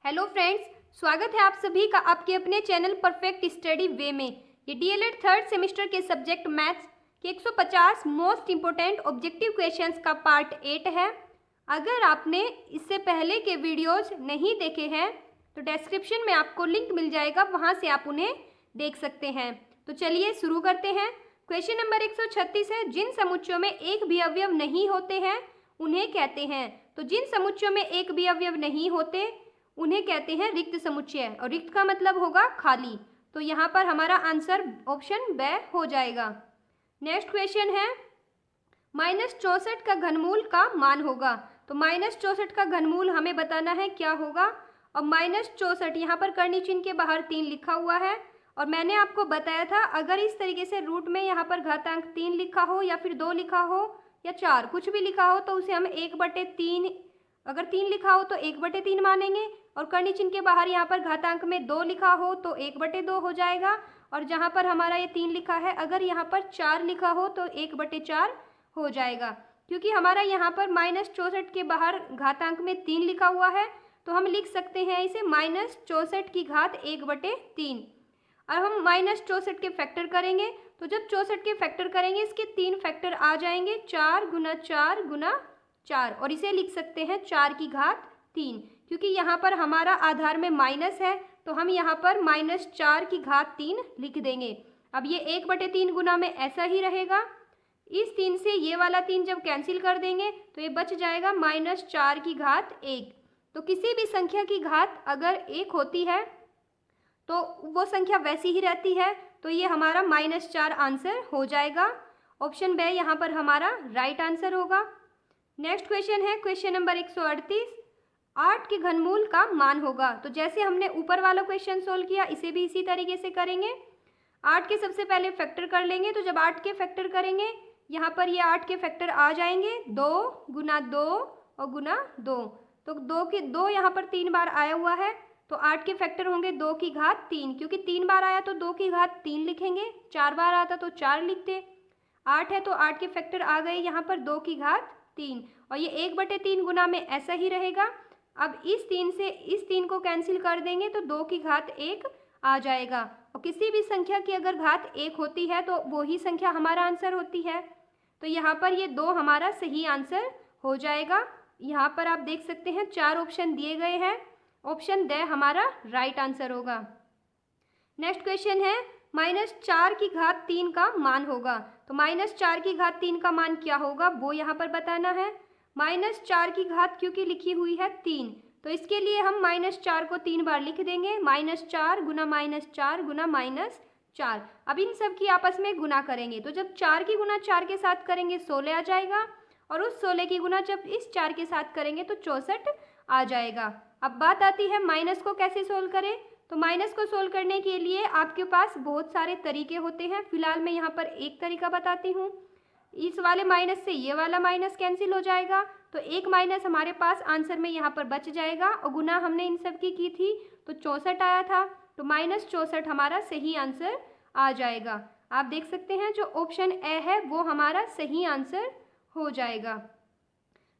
Hello friends, स्वागत है आप सभी का आपके अपने चैनल परफेक्ट स्टडी वे में। ये डीएलएड थर्ड सेमेस्टर के सब्जेक्ट मैथ्स के 150 मोस्ट इंपोर्टेंट ऑब्जेक्टिव क्वेश्चंस का पार्ट 8 है। अगर आपने इससे पहले के वीडियोज नहीं देखे हैं तो डिस्क्रिप्शन में आपको लिंक मिल जाएगा, वहां से आप उन्हें देख सकते हैं। तो चलिए शुरू करते हैं। क्वेश्चन नंबर 136 है, जिन समुच्चयों में एक भी अवयव नहीं होते हैं उन्हें कहते हैं। तो जिन समुच्चयों में एक भी अवयव नहीं होते उन्हें कहते हैं रिक्त समुच्चय, और रिक्त का मतलब होगा खाली। तो यहाँ पर हमारा आंसर ऑप्शन ब हो जाएगा। नेक्स्ट क्वेश्चन है, -64 का घनमूल का मान होगा। तो -64 का घनमूल हमें बताना है क्या होगा। और -64 यहाँ पर करनी चिन्ह के बाहर 3 लिखा हुआ है, और मैंने आपको बताया था अगर इस तरीके से रूट में यहाँ पर घातांक 3 लिखा हो या फिर 2 लिखा हो या 4 कुछ भी लिखा हो तो उसे हम 1/3, अगर 3 लिखा हो तो 1/3 मानेंगे, और करनी चिन्ह के बाहर यहाँ पर घातांक में 2 लिखा हो तो 1/2 हो जाएगा। और जहाँ पर हमारा ये 3 लिखा है अगर यहाँ पर 4 लिखा हो तो 1/4 हो जाएगा। क्योंकि हमारा यहाँ पर -64 के बाहर घातांक में 3 लिखा हुआ है तो हम लिख सकते हैं इसे -64 की घात 1/3। अब हम -64 के फैक्टर करेंगे, तो जब 64 के फैक्टर करेंगे इसके 3 फैक्टर आ जाएंगे, 4 गुना 4 गुना 4, और इसे लिख सकते हैं 4 की घात 3। क्योंकि यहाँ पर हमारा आधार में माइनस है तो हम यहाँ पर -4 की घात 3 लिख देंगे। अब ये 1/3 गुना में ऐसा ही रहेगा। इस 3 से ये वाला 3 जब कैंसिल कर देंगे तो ये बच जाएगा -4 की घात 1। तो किसी भी संख्या की घात अगर 1 होती है तो वो संख्या वैसी ही रहती है, तो ये हमारा -4 आंसर हो जाएगा। ऑप्शन बी यहाँ पर हमारा राइट आंसर होगा। नेक्स्ट क्वेश्चन है क्वेश्चन नंबर 138, 8 के घनमूल का मान होगा। तो जैसे हमने ऊपर वाला क्वेश्चन सोल्व किया इसे भी इसी तरीके से करेंगे। 8 के सबसे पहले फैक्टर कर लेंगे, तो जब 8 के फैक्टर करेंगे यहाँ पर ये 8 के फैक्टर आ जाएंगे, 2 गुना 2 और गुना 2। तो 2 यहाँ पर 3 बार आया हुआ है तो 8 के फैक्टर होंगे 2 की घात 3, क्योंकि 3 बार आया तो 2 की घात 3 लिखेंगे, 4 बार आता तो 4 लिखते। 8 है तो 8 के फैक्टर आ गए यहाँ पर 2 की घात 3, और ये 1/3 गुना में ऐसा ही रहेगा। अब इस 3 से इस 3 को कैंसिल कर देंगे तो 2 की घात 1 आ जाएगा। और किसी भी संख्या की अगर घात 1 होती है तो वो ही संख्या हमारा आंसर होती है। तो यहाँ पर ये 2 हमारा सही आंसर हो जाएगा। यहाँ पर आप देख सकते हैं 4 ऑप्शन दिए गए हैं, ऑप्शन ड हमारा राइट आंसर होगा। नेक्स्ट क्वेश्चन है, -4 की घात 3 का मान होगा। तो -4 की घात 3 का मान क्या होगा वो यहाँ पर बताना है। -4 की घात क्योंकि लिखी हुई है 3 तो इसके लिए हम -4 को 3 बार लिख देंगे, -4 गुना -4 गुना -4। अब इन सब की आपस में गुना करेंगे, तो जब 4 की गुना 4 के साथ करेंगे 16 आ जाएगा, और उस 16 की गुना जब इस 4 के साथ करेंगे तो 64 आ जाएगा। अब बात आती है माइनस को कैसे सोल्व करें। तो माइनस को सोल्व करने के लिए आपके पास बहुत सारे तरीके होते हैं, फिलहाल मैं यहाँ पर एक तरीका बताती हूँ। इस वाले माइनस से ये वाला माइनस कैंसिल हो जाएगा, तो एक माइनस हमारे पास आंसर में यहाँ पर बच जाएगा, और गुना हमने इन सब की थी तो 64 आया था, तो -64 हमारा सही आंसर आ जाएगा। आप देख सकते हैं जो ऑप्शन ए है वो हमारा सही आंसर हो जाएगा।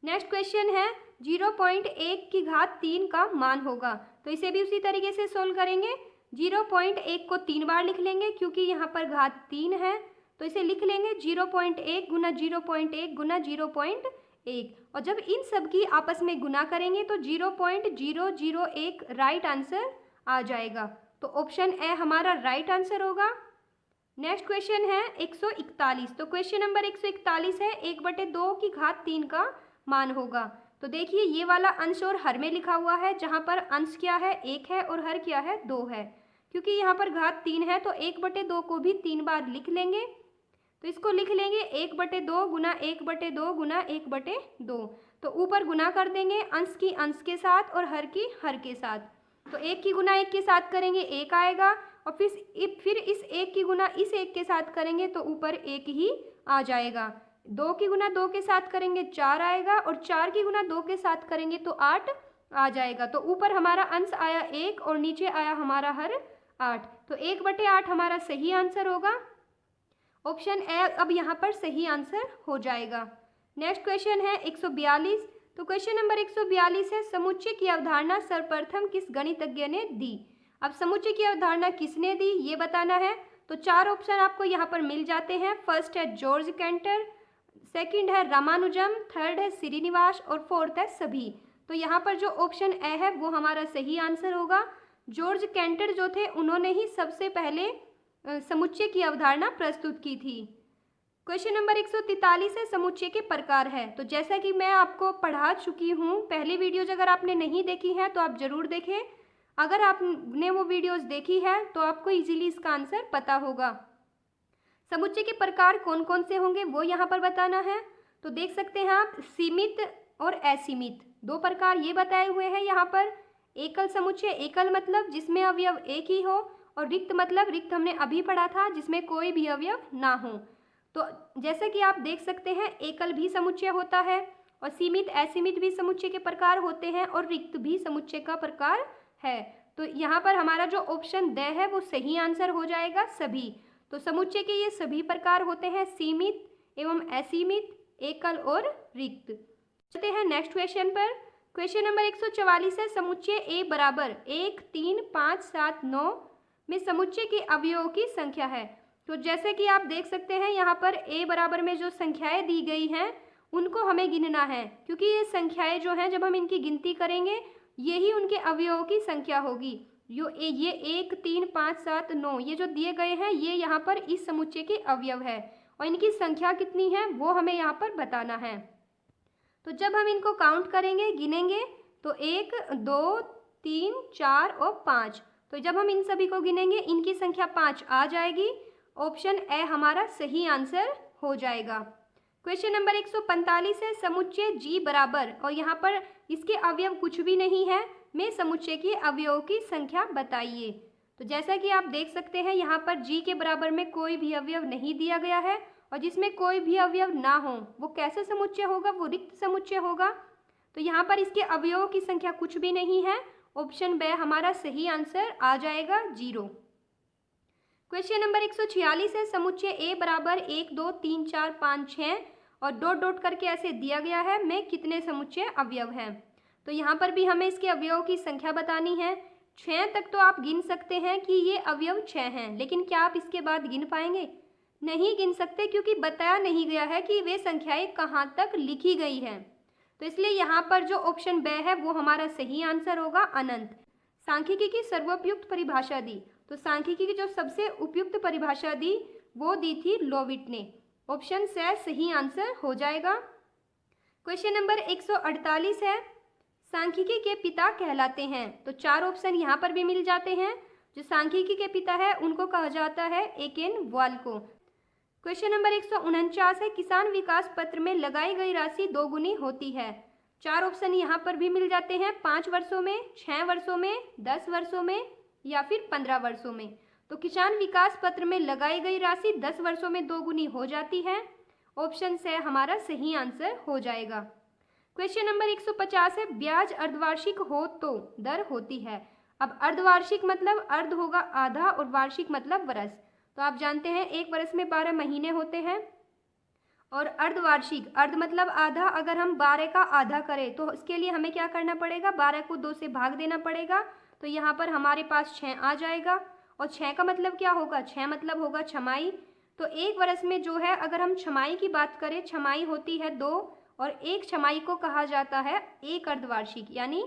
नेक्स्ट क्वेश्चन है, 0.1 की घात 3 का मान होगा। तो इसे भी उसी तरीके से सोल्व करेंगे। 0.1 को 3 बार लिख लेंगे क्योंकि यहाँ पर घात 3 है, तो इसे लिख लेंगे 0.1 गुना 0.1 गुना 0.1, और जब इन सब की आपस में गुना करेंगे तो 0.001 राइट आंसर आ जाएगा। तो ऑप्शन ए हमारा राइट आंसर होगा। नेक्स्ट क्वेश्चन है 141। तो क्वेश्चन नंबर 141 है, 1/2 की घात 3 का मान होगा। तो देखिए ये वाला अंश और हर में लिखा हुआ है, जहाँ पर अंश क्या है 1 है और हर क्या है 2 है। क्योंकि यहाँ पर घात 3 है तो 1/2 को भी 3 बार लिख लेंगे, तो इसको लिख लेंगे 1/2 गुना 1/2 गुना 1/2। तो ऊपर गुना कर देंगे अंश की अंश के साथ और हर की हर के साथ। तो 1 की गुना 1 के साथ करेंगे 1 आएगा, और फिर इस 1 की गुना इस 1 के साथ करेंगे तो ऊपर 1 ही आ जाएगा। 2 की गुना 2 के साथ करेंगे 4 आएगा, और 4 की गुना 2 के साथ करेंगे तो 8 आ जाएगा। तो ऊपर हमारा अंश आया 1 और नीचे आया हमारा हर 8, तो 1/8 हमारा सही आंसर होगा। ऑप्शन ए अब यहाँ पर सही आंसर हो जाएगा। नेक्स्ट क्वेश्चन है 142। तो क्वेश्चन नंबर 142 है, समुच्चय की अवधारणा सर्वप्रथम किस गणितज्ञ ने दी। अब समुच्चय की अवधारणा किसने दी ये बताना है। तो चार ऑप्शन आपको यहाँ पर मिल जाते हैं। फर्स्ट है जॉर्ज कैंटर, सेकंड है रामानुजम, थर्ड है श्रीनिवास और फोर्थ है सभी। तो यहाँ पर जो ऑप्शन ए है वो हमारा सही आंसर होगा। जॉर्ज कैंटर जो थे उन्होंने ही सबसे पहले समुच्चय की अवधारणा प्रस्तुत की थी। क्वेश्चन नंबर 143 है, समुच्चय के प्रकार है। तो जैसा कि मैं आपको पढ़ा चुकी हूँ, पहली वीडियोज अगर आपने नहीं देखी है तो आप जरूर देखें। अगर आपने वो वीडियोस देखी है तो आपको इजीली इसका आंसर पता होगा। समुच्चय के प्रकार कौन कौन से होंगे वो यहाँ पर बताना है। तो देख सकते हैं आप, सीमित और असीमित दो प्रकार ये बताए हुए हैं यहाँ पर। एकल समुच्चय, एकल मतलब जिसमें अवयव एक ही हो, और रिक्त मतलब, रिक्त हमने अभी पढ़ा था, जिसमें कोई भी अवयव ना हो। तो जैसा कि आप देख सकते हैं, एकल भी समुच्चय होता है और सीमित असीमित भी समुच्चय के प्रकार होते हैं और रिक्त भी समुच्चय का प्रकार है। तो यहाँ पर हमारा जो ऑप्शन ड है वो सही आंसर हो जाएगा, सभी। तो समुच्चय के ये सभी प्रकार होते हैं, सीमित एवं असीमित, एकल और रिक्त। चलते हैं नेक्स्ट क्वेश्चन पर। क्वेश्चन नंबर 144 है, समुच्चय ए बराबर 1, 3, 5, 7, 9 में समुच्चय के अवयवों की संख्या है। तो जैसे कि आप देख सकते हैं यहाँ पर ए बराबर में जो संख्याएं दी गई हैं उनको हमें गिनना है, क्योंकि ये संख्याएं जो हैं जब हम इनकी गिनती करेंगे यही उनके अवयवों की संख्या होगी। ये 1, 3, 5, 7, 9 ये जो दिए गए हैं ये यहाँ पर इस समुच्चय के अवयव है और इनकी संख्या कितनी है वो हमें यहाँ पर बताना है। तो जब हम इनको काउंट करेंगे, गिनेंगे, तो 1, 2, 3, 4 और 5, तो जब हम इन सभी को गिनेंगे इनकी संख्या 5 आ जाएगी। ऑप्शन ए हमारा सही आंसर हो जाएगा। क्वेश्चन नंबर 145 है, समुच्चय जी बराबर, और यहाँ पर इसके अवयव कुछ भी नहीं है, में समुच्चय के अवयवों की संख्या बताइए। तो जैसा कि आप देख सकते हैं यहाँ पर जी के बराबर में कोई भी अवयव नहीं दिया गया है, और जिसमें कोई भी अवयव ना हो वो कैसे समुच्चय होगा, वो रिक्त समुच्चय होगा। तो यहाँ पर इसके अवयवों की संख्या कुछ भी नहीं है। ऑप्शन बी हमारा सही आंसर आ जाएगा, 0। क्वेश्चन नंबर 146 है, समुच्चय ए बराबर 1, 2, 3, 4, 5, 6 और डॉट डॉट करके ऐसे दिया गया है, में कितने समुच्चय अवयव हैं। तो यहाँ पर भी हमें इसके अवयवों की संख्या बतानी है। 6 तक तो आप गिन सकते हैं कि ये अवयव 6 हैं, लेकिन क्या आप इसके बाद गिन पाएंगे? नहीं गिन सकते, क्योंकि बताया नहीं गया है कि वे संख्याएं कहाँ तक लिखी गई हैं। तो इसलिए यहाँ पर जो ऑप्शन बी है वो हमारा सही आंसर होगा, अनंत। सांख्यिकी की सर्वोपयुक्त परिभाषा दी। तो सांख्यिकी की जो सबसे उपयुक्त परिभाषा दी वो दी थी लोविट ने। ऑप्शन से सही आंसर हो जाएगा। क्वेश्चन नंबर 148 है, सांख्यिकी के पिता कहलाते हैं। तो 4 ऑप्शन यहाँ पर भी मिल जाते हैं। जो सांख्यिकी के पिता है उनको कहा जाता है एकेन वॉल को। क्वेश्चन नंबर 149 है, किसान विकास पत्र में लगाई गई राशि 2 गुनी होती है। 4 ऑप्शन यहाँ पर भी मिल जाते हैं, 5 वर्षों में, 6 वर्षों में, 10 वर्षों में या फिर 15 वर्षों में। तो किसान विकास पत्र में लगाई गई राशि 10 वर्षों में 2 गुनी हो जाती है। ऑप्शन से हमारा सही आंसर हो जाएगा। क्वेश्चन नंबर 150 है, ब्याज अर्धवार्षिक हो तो दर होती है। अब अर्धवार्षिक मतलब अर्ध होगा आधा और वार्षिक मतलब वर्ष। तो आप जानते हैं एक वर्ष में 12 महीने होते हैं, और अर्धवार्षिक, अर्ध मतलब आधा, अगर हम 12 का आधा करें तो इसके लिए हमें क्या करना पड़ेगा, 12 को 2 से भाग देना पड़ेगा। तो यहाँ पर हमारे पास 6 आ जाएगा, और 6 का मतलब क्या होगा, 6 मतलब होगा छमाई। तो एक वर्ष में जो है, अगर हम छमाई की बात करें, छमाई होती है 2, और एक छमाई को कहा जाता है एक अर्धवार्षिक, यानी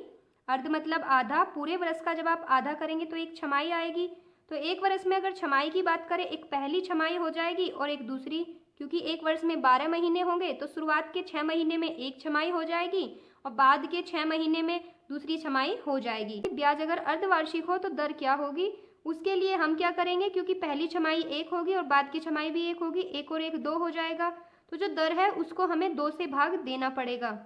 अर्ध मतलब आधा, पूरे वर्ष का जब आप आधा करेंगे तो एक छमाई आएगी। तो एक वर्ष में अगर छमाई की बात करें, एक पहली छमाई हो जाएगी और एक दूसरी, क्योंकि एक वर्ष में 12 महीने होंगे तो शुरुआत के 6 महीने में एक छमाई हो जाएगी और बाद के 6 महीने में दूसरी छमाई हो जाएगी। ब्याज अगर अर्धवार्षिक हो तो दर क्या होगी, उसके लिए हम क्या करेंगे, क्योंकि पहली छमाई 1 होगी और बाद की छमाई भी 1 होगी, 1 और 1 2 हो जाएगा। तो जो दर है उसको हमें 2 से भाग देना पड़ेगा,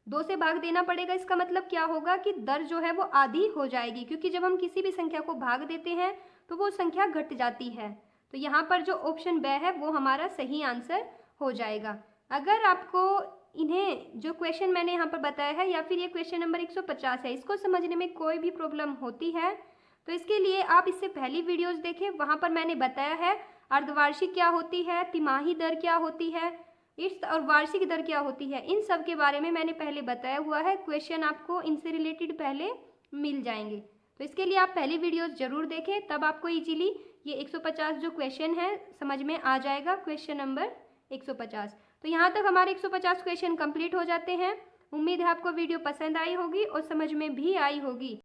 2 से भाग देना पड़ेगा। इसका मतलब क्या होगा कि दर जो है वो आधी हो जाएगी, क्योंकि जब हम किसी भी संख्या को भाग देते हैं तो वो संख्या घट जाती है। तो यहाँ पर जो ऑप्शन बी है वो हमारा सही आंसर हो जाएगा। अगर आपको इन्हें जो क्वेश्चन मैंने यहाँ पर बताया है, या फिर ये क्वेश्चन नंबर 150 है, इसको समझने में कोई भी प्रॉब्लम होती है तो इसके लिए आप इससे पहली वीडियोस देखें। वहाँ पर मैंने बताया है अर्धवार्षिक क्या होती है, तिमाही दर क्या होती है, इट्स और वार्षिक दर क्या होती है, इन सब के बारे में मैंने पहले बताया हुआ है। क्वेश्चन आपको इनसे रिलेटेड पहले मिल जाएंगे, तो इसके लिए आप पहली वीडियोस जरूर देखें, तब आपको इजीली ये 150 जो क्वेश्चन है समझ में आ जाएगा। Question number 150। तो यहाँ तक हमारे 150 क्वेश्चन कंप्लीट हो जाते हैं। उम्मीद है आपको वीडियो पसंद आई होगी और समझ में भी आई होगी।